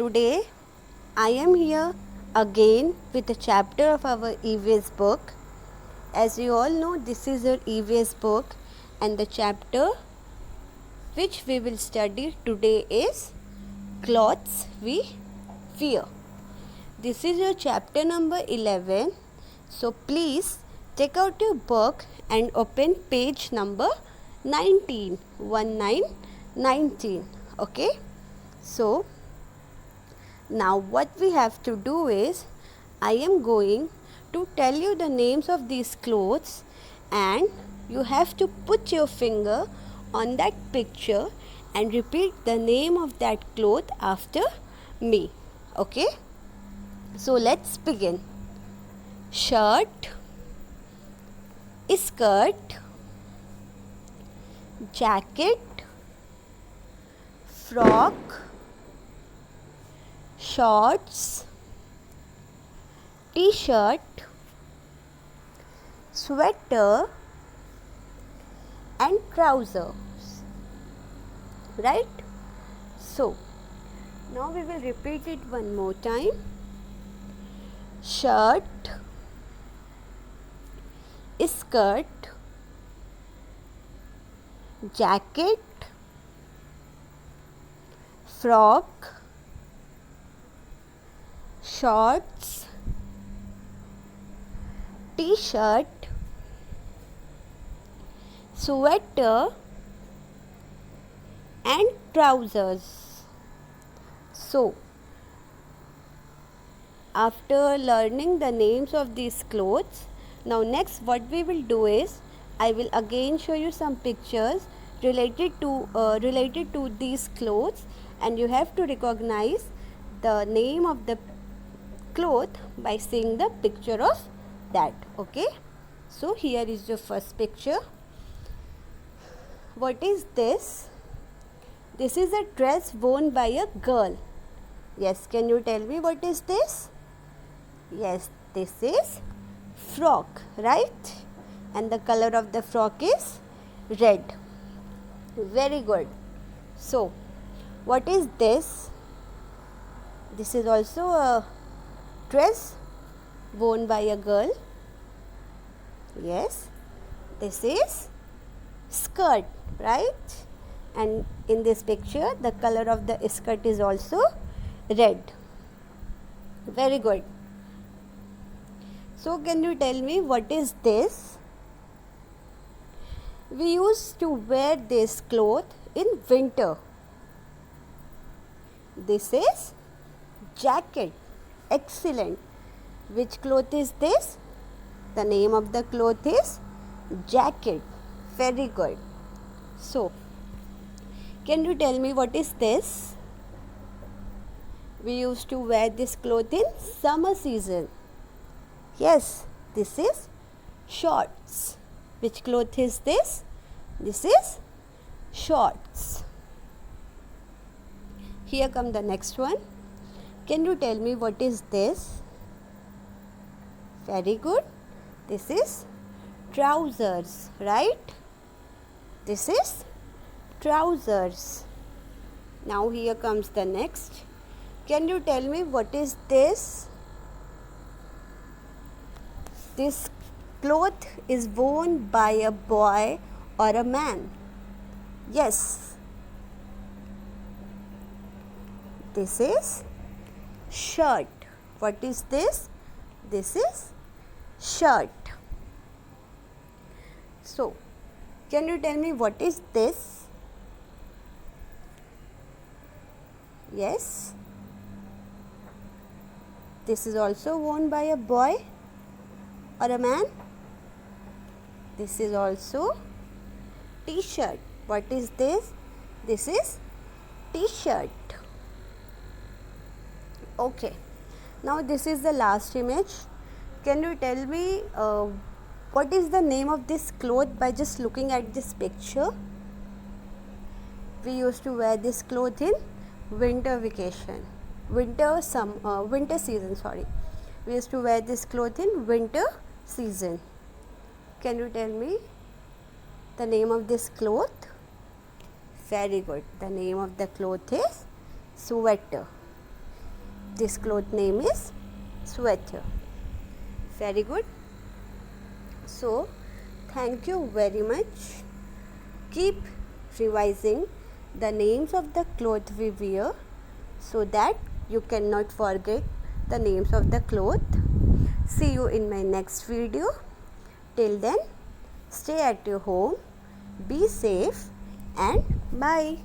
today I am here again with a chapter of our EVS book. As you all know, this is our EVS book, and the chapter which we will study today is Clothes We Wear. This is your chapter number 11. So please take out your book and open page number 19. Okay. So now what we have to do is, I am going to tell you the names of these clothes and you have to put your finger on that picture and repeat the name of that cloth after me. Okay? So let's begin. Shirt, skirt, jacket, frock, shorts, t-shirt, sweater and trousers. Right? So now we will repeat it one more time. Shirt, skirt, jacket, frock, shorts, t-shirt, sweater and trousers. So after learning the names of these clothes, now next what we will do is, I will again show you some pictures related to these clothes, and you have to recognize the name of the cloth by seeing the picture of that. Okay, so here is your first picture. What is this? This is a dress worn by a girl. Yes, can you tell me what is this? Yes, this is frock, right? And the color of the frock is red. Very good. So what is this? This is also a dress worn by a girl. Yes, this is skirt, right? And in this picture the color of the skirt is also red. Very good. So can you tell me what is this? We used to wear this cloth in winter. This is jacket. Excellent. Which cloth is this? The name of the cloth is jacket. Very good. So can you tell me what is this? We used to wear this cloth in summer season. Yes, this is shorts. Which cloth is this? This is shorts. Here come the next one. Can you tell me what is this? Very good. This is trousers, right? This is trousers. Now here comes the next. Can you tell me what is this? This cloth is worn by a boy or a man. Yes. This is shirt. What is this? This is shirt. So can you tell me what is this? Yes. This is also worn by a boy or a man. This is also t-shirt. What is this? This is t-shirt. Okay. Now this is the last image. Can you tell me what is the name of this cloth by just looking at this picture? We used to wear this cloth in winter vacation. Winter season, sorry. We used to wear this cloth in winter season. Can you tell me the name of this cloth? Very good. The name of the cloth is sweater. This cloth name is sweater. Very good. So thank you very much. Keep revising the names of the cloth we wear so that you cannot forget the names of the cloth. See you in my next video. Till then, stay at your home, be safe, and bye.